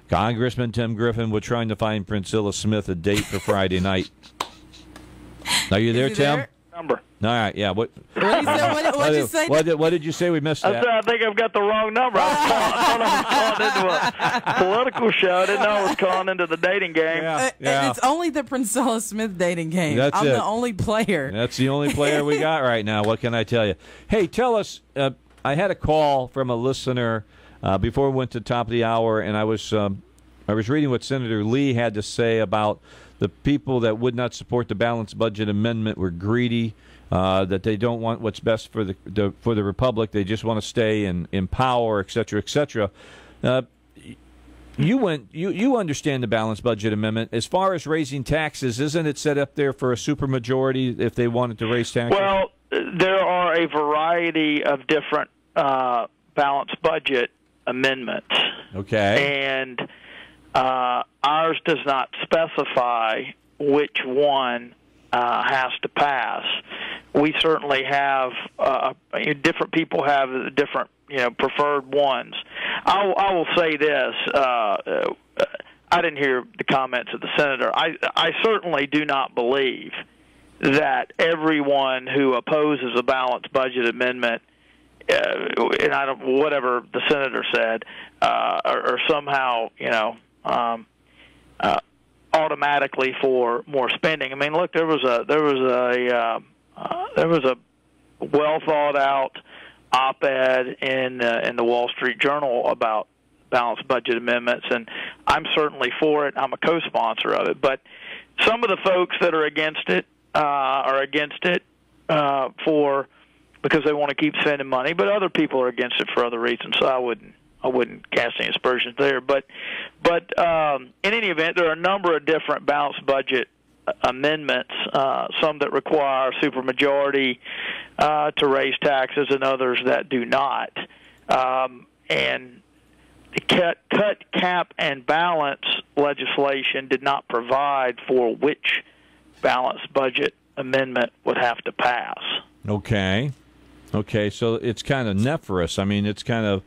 Congressman Tim Griffin, we're trying to find Priscilla Smith a date for Friday night. Are you there, Tim? There? Number. All right, yeah. What What'd you say? What did you say? We missed that. I think I've got the wrong number. I thought I was calling into a political show. I didn't know I was calling into the dating game. Yeah. And it's only the Priscilla Smith dating game. I'm it. the only player. That's the only player we got right now. What can I tell you? Hey, tell us. I had a call from a listener before we went to the top of the hour, and I was reading what Senator Lee had to say about the people that would not support the balanced budget amendment were greedy, that they don't want what's best for the republic. They just want to stay in power, et cetera, et cetera. You understand the balanced budget amendment. As far as raising taxes, isn't it set up there for a supermajority if they wanted to raise taxes? Well, there are a variety of different balanced budget amendments. Okay. And ours does not specify which one has to pass. We certainly have different people have different preferred ones. I will say this. I didn't hear the comments of the senator. I certainly do not believe that everyone who opposes a balanced budget amendment, and whatever the senator said, are somehow automatically for more spending. I mean, look, there was a well thought out op-ed in the Wall Street Journal about balanced budget amendments, and I'm certainly for it. I'm a co-sponsor of it, but some of the folks that are against it are against it because they want to keep spending money, but other people are against it for other reasons. So I wouldn't cast any aspersions there. But in any event, there are a number of different balanced budget amendments, some that require supermajority to raise taxes and others that do not. And the cut, cap, and balance legislation did not provide for which balanced budget amendment would have to pass. Okay, so it's kind of nephorous. I mean, it's kind of,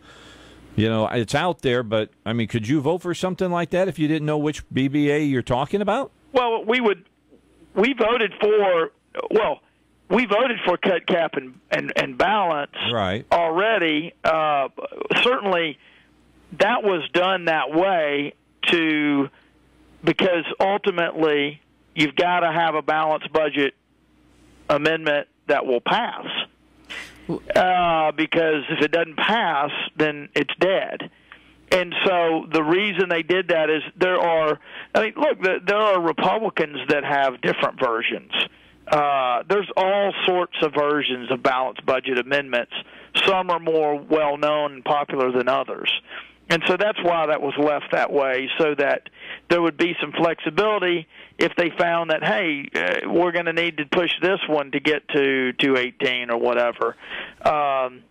it's out there, but, I mean, could you vote for something like that if you didn't know which BBA you're talking about? Well, we voted for cut, cap, and balance right already. Certainly, that was done that way because ultimately you've got to have a balanced budget amendment that will pass. Because if it doesn't pass, then it's dead. And so the reason they did that is there are Republicans that have different versions. There's all sorts of versions of balanced budget amendments. Some are more well-known and popular than others. And so that's why that was left that way, so that there would be some flexibility if they found that, hey, we're going to need to push this one to get to 218 or whatever. And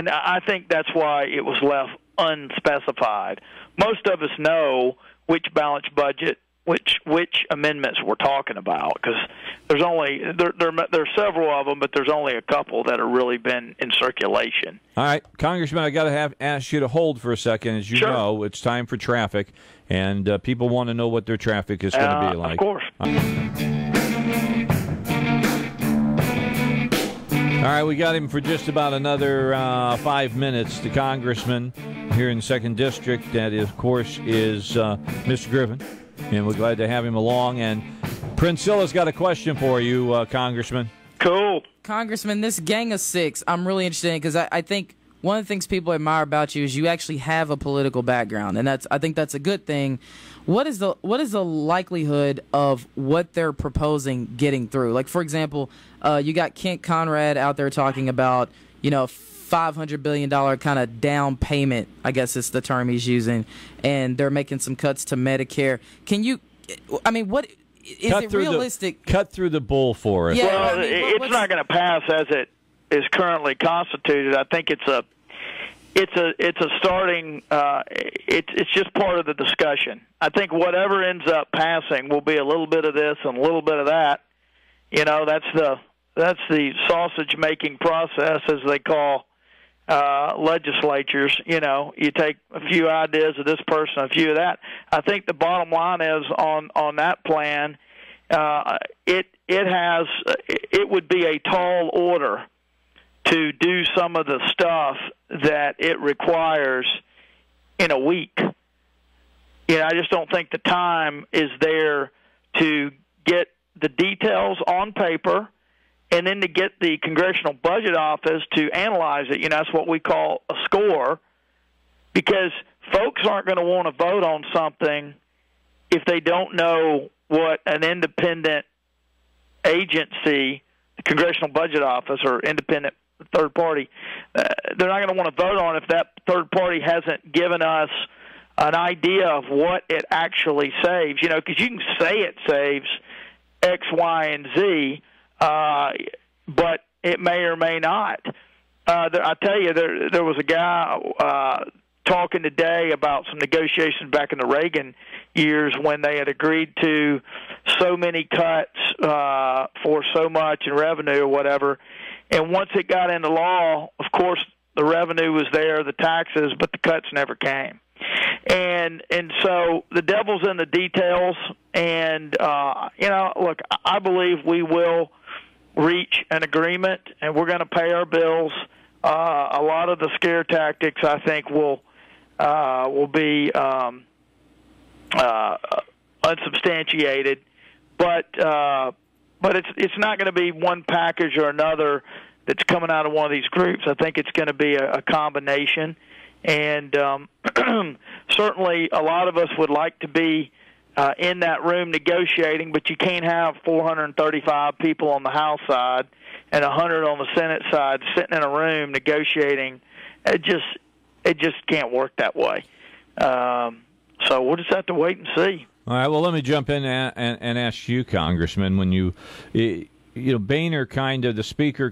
I think that's why it was left unspecified. Most of us know which balanced budget, which amendments we're talking about, because there's several of them, but there's only a couple that have really been in circulation. All right, Congressman, I got to ask you to hold for a second. As you Sure. know, it's time for traffic, and people want to know what their traffic is going to be like. Of course. All right, we got him for just about another 5 minutes. The congressman here in the 2nd District, that, of course, is Mr. Griffin, and we're glad to have him along. And Priscilla's got a question for you, Congressman. Cool. Congressman, this gang of six, I'm really interested in because I think one of the things people admire about you is you actually have a political background, and I think that's a good thing. What is the likelihood of what they're proposing getting through? Like, for example, you got Kent Conrad out there talking about, $500 billion kind of down payment, I guess is the term he's using, and they're making some cuts to Medicare. What is it realistic? Cut through the bull for us. Yeah, well, it's not going to pass as it is currently constituted. I think it's a starting. It's just part of the discussion. I think whatever ends up passing will be a little bit of this and a little bit of that. That's the sausage making process, as they call legislatures. You take a few ideas of this person, a few of that. I think the bottom line is on that plan, it would be a tall order to do some of the stuff that it requires in a week. I just don't think the time is there to get the details on paper and then to get the Congressional Budget Office to analyze it. That's what we call a score, because folks aren't going to want to vote on something if they don't know what an independent agency, the Congressional Budget Office or independent third party, they're not going to want to vote on if that third party hasn't given us an idea of what it actually saves. Because you can say it saves X, Y, and Z, but it may or may not. I tell you, there was a guy talking today about some negotiations back in the Reagan years when they had agreed to so many cuts for so much in revenue or whatever. And once it got into law, of course, the revenue was there, the taxes, but the cuts never came. And so the devil's in the details. And, look, I believe we will reach an agreement, and we're going to pay our bills. A lot of the scare tactics, I think, will be unsubstantiated, but it's not going to be one package or another that's coming out of one of these groups. I think it's going to be a combination, and certainly a lot of us would like to be in that room negotiating, but you can't have 435 people on the House side and 100 on the Senate side sitting in a room negotiating. It just can't work that way. So we'll just have to wait and see. All right. Well, let me jump in and ask you, Congressman, when Boehner the speaker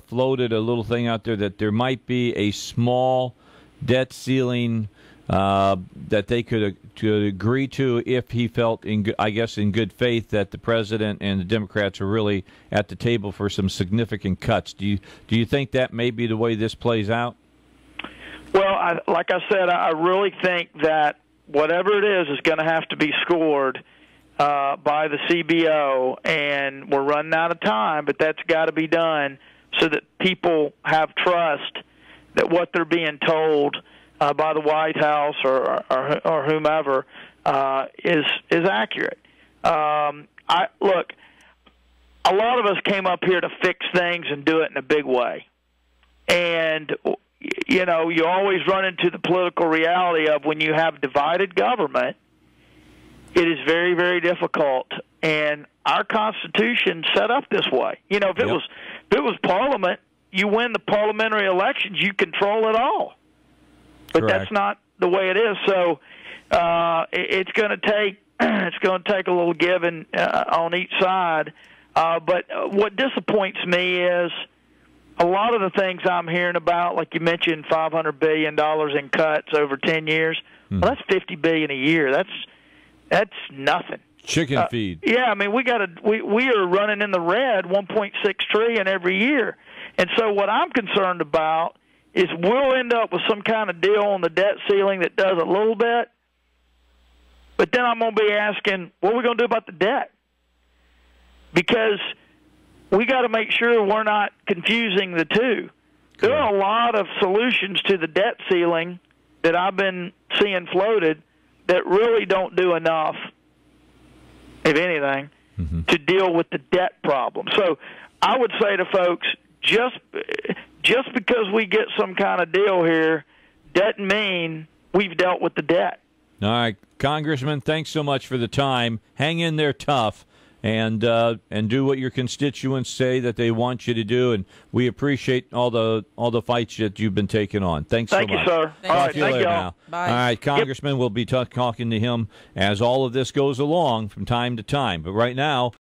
floated a little thing out there that there might be a small debt ceiling that they could agree to if he felt, in good faith, that the president and the Democrats are really at the table for some significant cuts. Do you think that may be the way this plays out? Well, like I said, I really think that whatever it is going to have to be scored by the CBO, and we're running out of time, but that's got to be done so that people have trust that what they're being told by the White House or whomever is accurate. Look, a lot of us came up here to fix things and do it in a big way, and you always run into the political reality of when you have divided government, it is very, very difficult. And our Constitution set up this way. If it was Parliament, you win the parliamentary elections, you control it all. But Correct. That's not the way it is. So it's going to take a little giving on each side. But what disappoints me is a lot of the things I'm hearing about, like you mentioned, $500 billion in cuts over 10 years. Well, that's $50 billion a year. That's nothing. Chicken feed. Yeah, I mean, we are running in the red, $1.6 trillion every year. And so what I'm concerned about is we'll end up with some kind of deal on the debt ceiling that does a little bit, but then I'm going to be asking, what are we going to do about the debt? Because we got to make sure we're not confusing the two. There are a lot of solutions to the debt ceiling that I've been seeing floated that really don't do enough, if anything, to deal with the debt problem. So I would say to folks, just because we get some kind of deal here doesn't mean we've dealt with the debt. All right, Congressman, thanks so much for the time. Hang in there tough. And do what your constituents say that they want you to do, and we appreciate all the fights that you've been taking on. Thanks so much. Thank you, sir. All right, thank y'all. Now. Bye. All right, Congressman, we'll be talking to him as all of this goes along from time to time. But right now,